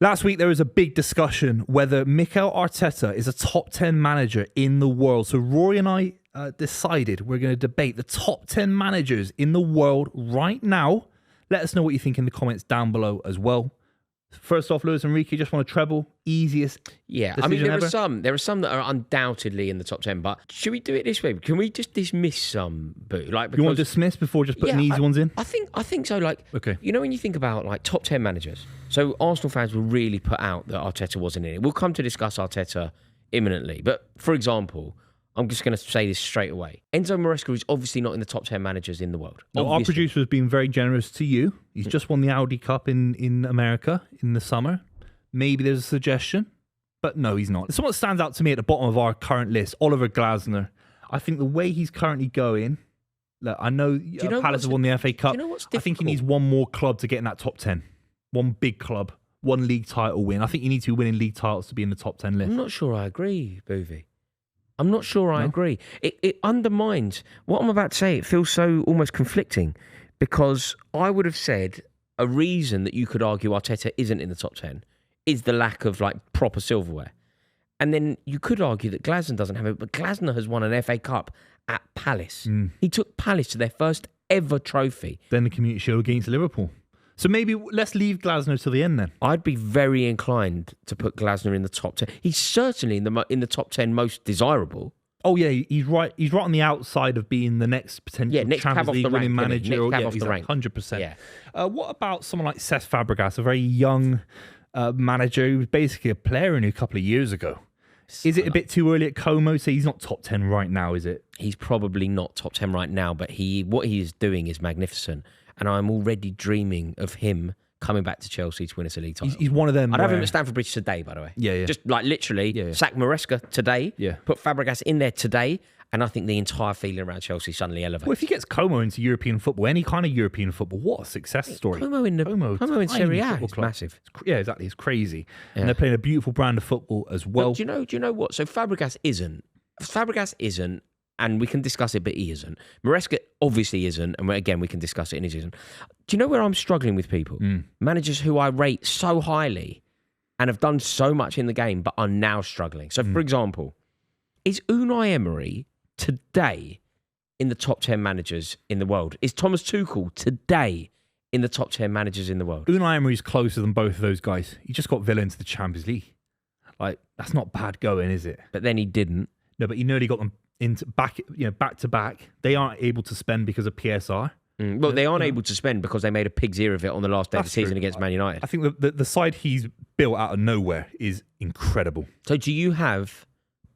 Last week, there was a big discussion whether Mikel Arteta is a top 10 manager in the world. So Rory and I decided we're going to debate the top 10 managers in the world right now. Let us know what you think in the comments down below as well. First off, Luis Enrique, just want a treble. Easiest. Yeah, I mean, there are some that are undoubtedly in the top 10, but should we do it this way? Can we just dismiss some, Boo? Like, because, you want to dismiss before just putting easy ones in? I think so. Like, okay. You know, when you think about like top 10 managers, so Arsenal fans will really put out that Arteta wasn't in it. We'll come to discuss Arteta imminently, but for example, I'm just going to say this straight away. Enzo Maresca is obviously not in the top 10 managers in the world. No, our producer has been very generous to you. He's just won the Audi Cup in America in the summer. Maybe there's a suggestion, but no, he's not. Someone that stands out to me at the bottom of our current list, Oliver Glasner. I think the way he's currently going, look, I know Palace have won the FA Cup. Do you know what's I think he needs one more club to get in that top 10. One big club, one league title win. I think you need to be winning league titles to be in the top 10 list. I'm not sure I agree, Buvey. I'm not sure I agree. It undermines what I'm about to say. It feels so almost conflicting because I would have said a reason that you could argue Arteta isn't in the top 10 is the lack of like proper silverware. And then you could argue that Glasner doesn't have it, but Glasner has won an FA Cup at Palace. He took Palace to their first ever trophy. Then the Community Shield against Liverpool. So maybe let's leave Glasner till the end then. I'd be very inclined to put Glasner in the top 10. He's certainly in the top 10 most desirable. Oh yeah, he's right. He's right on the outside of being the next potential Champions League winning manager. He's 100%. Yeah. What about someone like Cesc Fabregas, a very young manager who was basically a player only a couple of years ago? Is it a bit too early at Como? So he's not top 10 right now, is it? He's probably not top 10 right now, but what he is doing is magnificent. And I'm already dreaming of him coming back to Chelsea to win us a league title. He's one of them. I'd have him at Stamford Bridge today, by the way. Yeah. Just like literally sack Maresca today, put Fabregas in there today, and I think the entire feeling around Chelsea suddenly elevates. Well, if he gets Como into European football, any kind of European football, what a success story. Como in Serie A is massive. Yeah, exactly. It's crazy. Yeah. And they're playing a beautiful brand of football as well. But do you know what? So Fabregas isn't. And we can discuss it, but he isn't. Maresca obviously isn't, and again, we can discuss it, and he isn't. Do you know where I'm struggling with people? Managers who I rate so highly and have done so much in the game, but are now struggling. So, for example, is Unai Emery today in the top 10 managers in the world? Is Thomas Tuchel today in the top 10 managers in the world? Unai Emery's closer than both of those guys. He just got Villa into the Champions League. Like, that's not bad going, is it? But then he didn't. No, but he nearly got them into back to back. They aren't able to spend because of PSR. Well, they aren't able to spend because they made a pig's ear of it on the last day of the season against Man United. I think the side he's built out of nowhere is incredible. So, do you have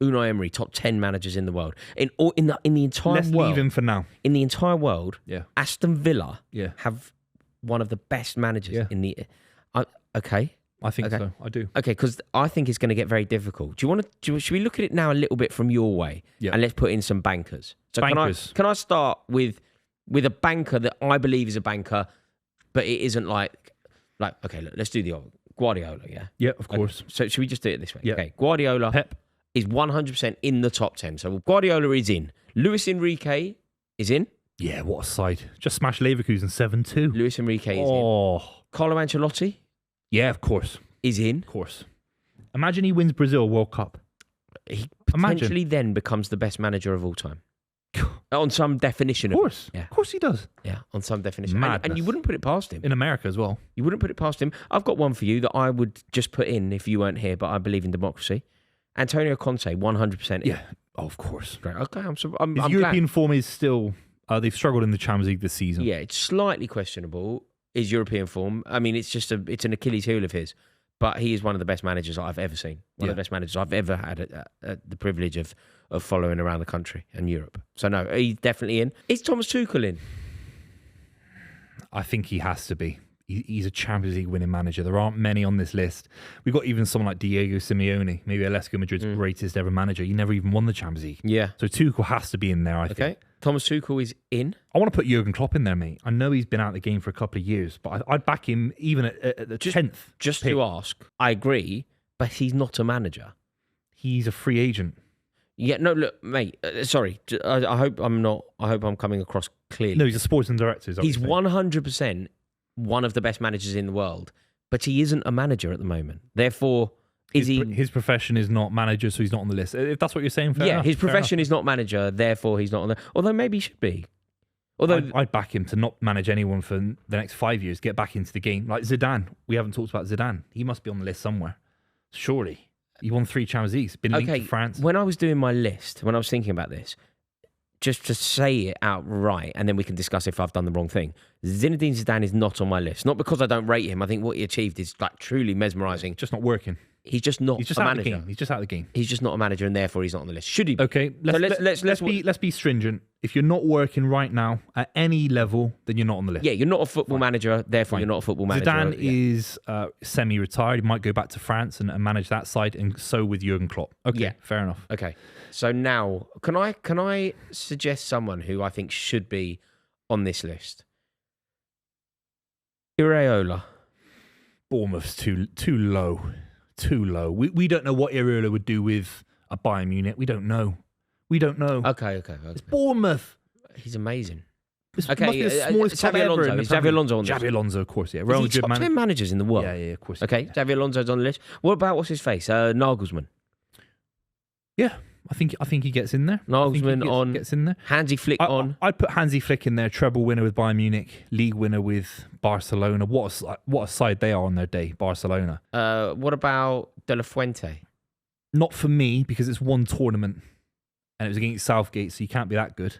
Unai Emery top 10 managers in the world in the entire world? Let's leave him for now. In the entire world, Aston Villa have one of the best managers in the. Okay. I think so. I do. Okay, because I think it's going to get very difficult. Should we look at it now a little bit from your way? Yeah. And let's put in some bankers. So bankers. Can I start with a banker that I believe is a banker, but it isn't like okay, look, let's do the Guardiola, yeah? Yeah, of course. Okay, so should we just do it this way? Yeah. Okay, Guardiola Pep is 100% in the top 10. So Guardiola is in. Luis Enrique is in. Yeah, what a side. Just smashed Leverkusen 7-2. Luis Enrique is in. Carlo Ancelotti? Yeah, of course. Is in. Of course. Imagine he wins Brazil World Cup. He potentially then becomes the best manager of all time. On some definition. Of course. Yeah. Of course he does. Yeah, on some definition. Madness. And you wouldn't put it past him. In America as well. You wouldn't put it past him. I've got one for you that I would just put in if you weren't here, but I believe in democracy. Antonio Conte, 100% in. Yeah, of course. Great. Okay, I'm His European form is still... they've struggled in the Champions League this season. Yeah, it's slightly questionable, his European form. I mean, it's an Achilles heel of his. But he is one of the best managers I've ever seen. One of the best managers I've ever had the privilege of following around the country and Europe. So no, he's definitely in. Is Thomas Tuchel in? I think he has to be. He's a Champions League winning manager. There aren't many on this list. We've got even someone like Diego Simeone, maybe Atletico Madrid's greatest ever manager. He never even won the Champions League. Yeah. So Tuchel has to be in there, I think. Thomas Tuchel is in. I want to put Jurgen Klopp in there, mate. I know he's been out of the game for a couple of years, but I'd back him even at the 10th. Just to ask, I agree, but he's not a manager. He's a free agent. Yeah, no, look, mate. Sorry, I hope I'm coming across clearly. No, he's a sporting director. He's 100% one of the best managers in the world, but he isn't a manager at the moment. Therefore, his profession is not manager, so he's not on the list. If that's what you're saying, fair enough. His profession is not manager, therefore he's not on there. Although maybe he should be. Although I'd back him to not manage anyone for the next 5 years, get back into the game. Like Zidane. We haven't talked about Zidane. He must be on the list somewhere. Surely. He won 3 Champions Leagues, been linked to France. When I was doing my list, when I was thinking about this, just to say it outright, and then we can discuss if I've done the wrong thing. Zinedine Zidane is not on my list. Not because I don't rate him. I think what he achieved is like truly mesmerising. Just not working. He's just not a out of the manager. game. He's just out of the game. He's just not a manager, and therefore he's not on the list. Should he be? Okay, let's be stringent. If you're not working right now at any level, then you're not on the list. Yeah, you're not a football manager, therefore you're not a football manager. Zidane is semi-retired. He might go back to France and manage that side, and so with Jurgen Klopp. Okay, fair enough. Okay, so now can I suggest someone who I think should be on this list? Iraola. Bournemouth's too low. Too low. We don't know what Iraola would do with a Bayern Munich. We don't know. Okay. It's Bournemouth. He's amazing. This must be the smallest club ever. Is Xabi Alonso on this? Xabi Alonso, of course, yeah. Is he top 10 managers in the world? Yeah, of course. Okay, yeah. Xabi Alonso's on the list. What about, what's his face? Nagelsmann. Yeah, I think he gets in there. Nagelsmann gets in there. Hansi Flick on. I'd put Hansi Flick in there, treble winner with Bayern Munich, league winner with Barcelona. What a side they are on their day, Barcelona. What about De La Fuente? Not for me, because it's one tournament and it was against Southgate, so you can't be that good.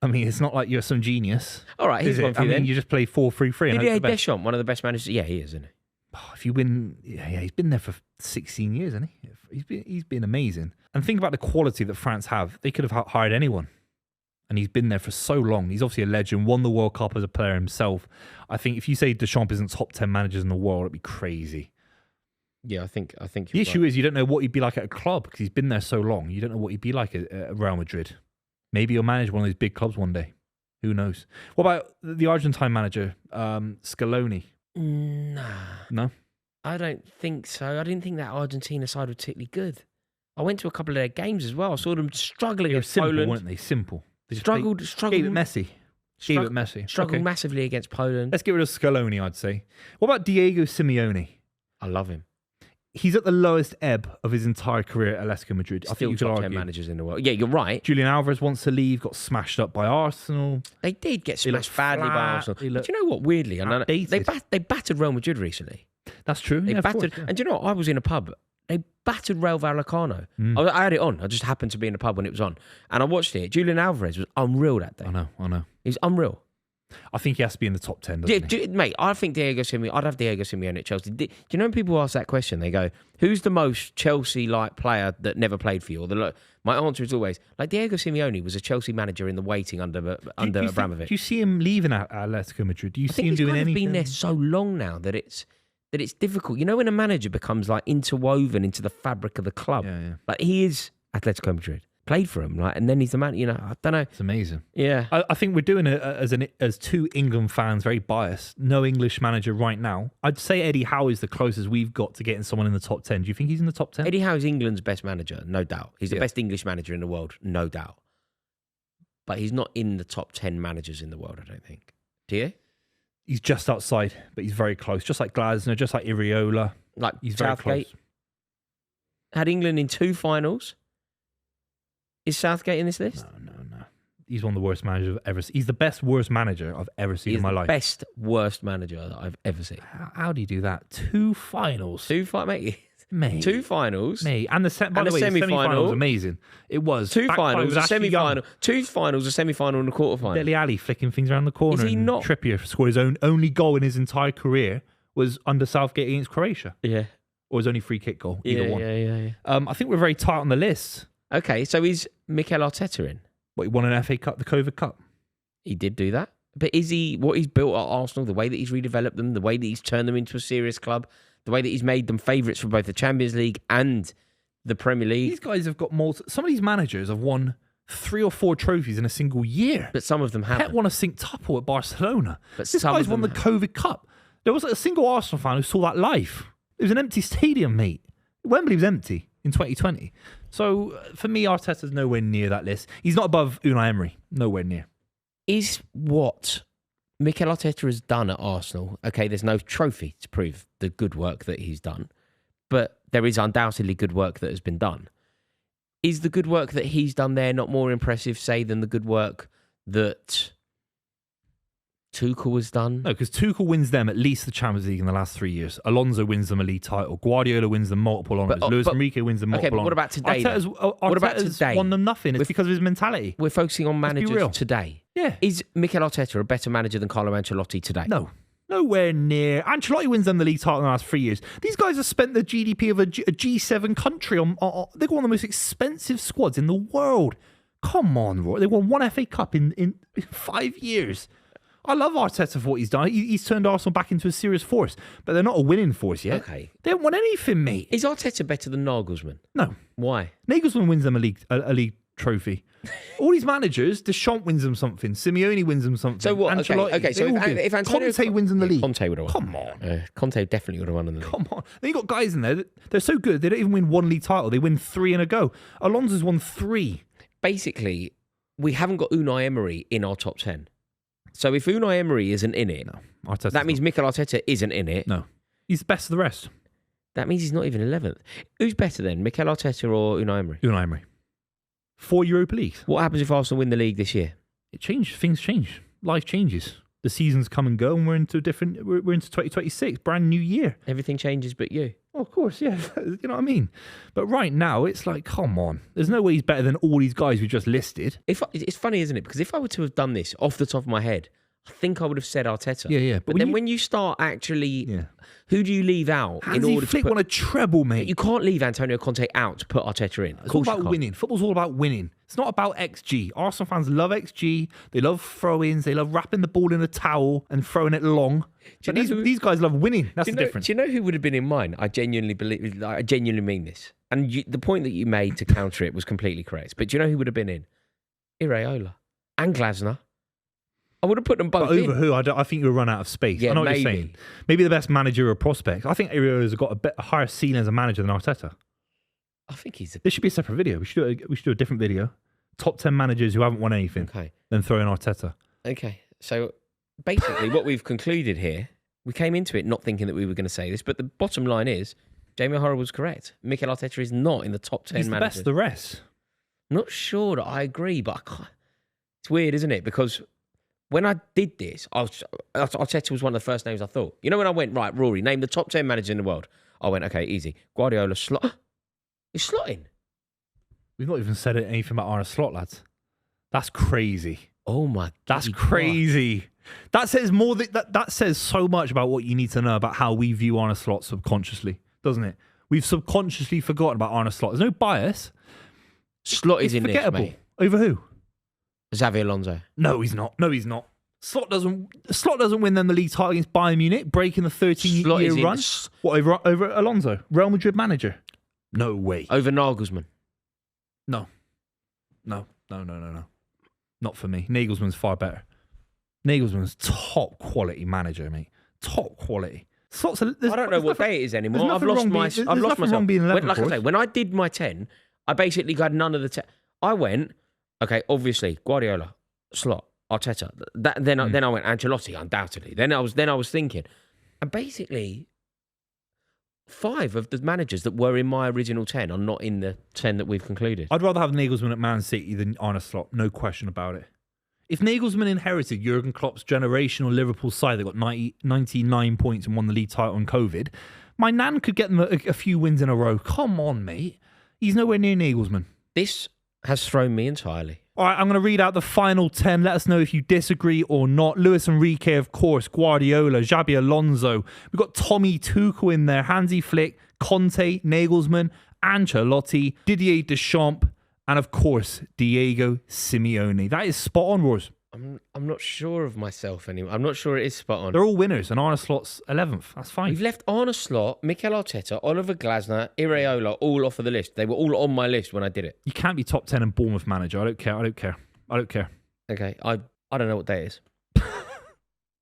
I mean, it's not like you're some genius. All right, here's one for you then. You just play 4-3-3. Didier Deschamps, one of the best managers. Yeah, he is, isn't he? Oh, if you win, he's been there for 16 years, hasn't he? He's been amazing. And think about the quality that France have. They could have hired anyone. And he's been there for so long. He's obviously a legend, won the World Cup as a player himself. I think if you say Deschamps isn't top 10 managers in the world, it'd be crazy. Yeah, I think the issue is you don't know what he'd be like at a club because he's been there so long. You don't know what he'd be like at Real Madrid. Maybe he'll manage one of those big clubs one day. Who knows? What about the Argentine manager, Scaloni? Nah. No? I don't think so. I didn't think that Argentina side was particularly good. I went to a couple of their games as well. I saw them struggling against simple, Poland. Weren't they? Simple. They struggled. Gave it messy. Struggled massively against Poland. Let's get rid of Scaloni, I'd say. What about Diego Simeone? I love him. He's at the lowest ebb of his entire career at Atletico Madrid. Still I think you could top argue. 10 managers in the world. Yeah, you're right. Julian Alvarez wants to leave, got smashed up by Arsenal. They did get smashed badly by Arsenal. But do you know what? Weirdly, they battered Real Madrid recently. That's true. They battered, and do you know what? I was in a pub. They battered Rayo Vallecano. I had it on. I just happened to be in a pub when it was on, and I watched it. Julian Alvarez was unreal that day. I know. He's unreal. I think he has to be in the top 10, doesn't he? Mate, I think Diego Simeone. I'd have Diego Simeone at Chelsea. Do you know when people ask that question, they go, "Who's the most Chelsea-like player that never played for you?" Or my answer is always like Diego Simeone was a Chelsea manager in the waiting under Abramovich. Do you see him leaving at Atletico Madrid? Do you see him doing anything? He's been there so long now that it's difficult. You know, when a manager becomes like interwoven into the fabric of the club, like he is Atletico Madrid. Played for him, right? And then he's the man. You know, I don't know. It's amazing. Yeah, I think we're doing it as two England fans, very biased. No English manager right now. I'd say Eddie Howe is the closest we've got to getting someone in the top 10. Do you think he's in the top 10? Eddie Howe is England's best manager, no doubt. He's the best English manager in the world, no doubt. But he's not in the top 10 managers in the world, I don't think. Do you? He's just outside, but he's very close. Just like Glasner, just like Iraola. Like he's Southgate. very close. Had England in 2 finals. Is Southgate in this list? No. He's one of the worst managers I've ever seen. He's the worst manager I've ever seen in my life. Best, worst manager that I've ever seen. How do you do that? 2 finals. Mate. 2 finals. Mate. And the semi-final was amazing. It was. 2 finals, a semi-final. 2 finals, a semi-final and a quarter-final. Dele Alli flicking things around the corner. Is he not? Trippier scored his only goal in his entire career was under Southgate against Croatia. Yeah. Or his only free kick goal. Either one. Yeah. I think we're very tight on the list. Okay, so is Mikel Arteta in? What, he won an FA Cup, the COVID Cup? He did do that. But is he, what he's built at Arsenal, the way that he's redeveloped them, the way that he's turned them into a serious club, the way that he's made them favourites for both the Champions League and the Premier League? These guys have got some of these managers have won 3 or 4 trophies in a single year. But some of them haven't. Pep won a quintuple at Barcelona. But this guy's won the COVID Cup. There wasn't a single Arsenal fan who saw that live. It was an empty stadium, mate. Wembley was empty in 2020. So for me, Arteta's nowhere near that list. He's not above Unai Emery. Nowhere near. Is what Mikel Arteta has done at Arsenal. Okay, there's no trophy to prove the good work that he's done, but there is undoubtedly good work that has been done. Is the good work that he's done there not more impressive, say, than the good work that Tuchel has done? No, because Tuchel wins them at least the Champions League in the last 3 years. Alonso wins them a league title. Guardiola wins them multiple honours. Luis Enrique wins them multiple honours. What about today? What about today? Won them nothing. It's because of his mentality. We're focusing on managers today. Yeah. Is Mikel Arteta a better manager than Carlo Ancelotti today? No. Nowhere near. Ancelotti wins them the league title in the last 3 years. These guys have spent the GDP of a G7 country on they've got one of the most expensive squads in the world. Come on, Roy. They won one FA Cup in 5 years. I love Arteta for what he's done. He's turned Arsenal back into a serious force, but they're not a winning force yet. Okay. They haven't won anything, mate. Is Arteta better than Nagelsmann? No. Why? Nagelsmann wins them a league trophy. All these managers, Deschamps wins them something. Simeone wins them something. So what? Ancelotti, Okay. So if Antonio Conte wins them the league. Conte would have won. Come on. Conte definitely would have won in the league. Come on. Then you got guys in there. They're so good. They don't even win one league title. They win 3 in a go. Alonso's won 3. Basically, we haven't got Unai Emery in our top 10. So if Unai Emery isn't in it, that means Mikel Arteta isn't in it. No. He's the best of the rest. That means he's not even 11th. Who's better then, Mikel Arteta or Unai Emery? Unai Emery. 4 Europa Leagues. What happens if Arsenal win the league this year? It changes. Things change. Life changes. The seasons come and go, and we're into 2026, brand new year. Everything changes but you. Oh, of course, yeah. You know what I mean? But right now, it's like, come on. There's no way he's better than all these guys we just listed. It's funny, isn't it? Because if I were to have done this off the top of my head, I think I would have said Arteta. Yeah. But then when you start actually, who do you leave out in order Flick to put... won a treble, mate. You can't leave Antonio Conte out to put Arteta in. It's all about winning. Football's all about winning. It's not about XG. Arsenal fans love XG. They love throw-ins. They love wrapping the ball in a towel and throwing it long. But these guys love winning. That's the difference. Do you know who would have been in mine? I genuinely mean this. And the point that you made to counter it was completely correct. But do you know who would have been in? Iraola and Glasner. I would have put them both but in. Over who? I think you'll run out of space. Yeah, I know what you're saying. Maybe the best manager or prospect. I think Iraola's got a higher ceiling as a manager than Arteta. I think he's... This should be a separate video. We should do a different video. Top 10 managers who haven't won anything. Okay. Then throw in Arteta. Okay. So basically what we've concluded here, we came into it not thinking that we were going to say this, but the bottom line is, Jamie O'Hara was correct. Mikel Arteta is not in the top 10 He's managers. He's the best of the rest. I'm not sure that I agree, but I can't. It's weird, isn't it? Because when I did this, Arteta was one of the first names I thought. You know when I went, right, Rory, name the top 10 managers in the world. I went, okay, easy. Guardiola, slot. He's slotting. We've not even said anything about Arne Slot, lads. That's crazy. Oh my! That's crazy. That says more. That says so much about what you need to know about how we view Arne Slot subconsciously, doesn't it? We've subconsciously forgotten about Arne Slot. There's no bias. Slot is in this, mate. Over who? Xavi Alonso. No, he's not. No, he's not. Slot doesn't win them the league title against Bayern Munich, breaking the 13-year run. What, over Alonso? Real Madrid manager? No way. Over Nagelsmann? No. Not for me. Nagelsmann's far better. Nagelsmann's top quality manager, mate. Top quality. I don't know what day it is anymore. I've lost myself. Like I say, when I did my 10, I basically got none of the 10. I went, okay, obviously, Guardiola, Slot, Arteta. Then I went Ancelotti, undoubtedly. Then I was thinking, and basically, 5 of the managers that were in my original 10 are not in the 10 that we've concluded. I'd rather have Nagelsmann at Man City than Arne Slot, no question about it. If Nagelsmann inherited Jurgen Klopp's generational Liverpool side that got 99 points and won the league title on COVID, my nan could get them a few wins in a row. Come on, mate. He's nowhere near Nagelsmann. This has thrown me entirely. All right, I'm going to read out the final 10. Let us know if you disagree or not. Luis Enrique, of course. Guardiola, Xabi Alonso. We've got Tommy Tuchel in there. Hansi Flick, Conte, Nagelsmann, Ancelotti, Didier Deschamps, and of course, Diego Simeone. That is spot on, Roars. I'm not sure of myself anymore. I'm not sure it is spot on. They're all winners, and Arne Slot's 11th. That's fine. We've left Arne Slot, Mikel Arteta, Oliver Glasner, Iraola all off of the list. They were all on my list when I did it. You can't be top 10 and Bournemouth manager. I don't care. Okay, I don't know what day it is.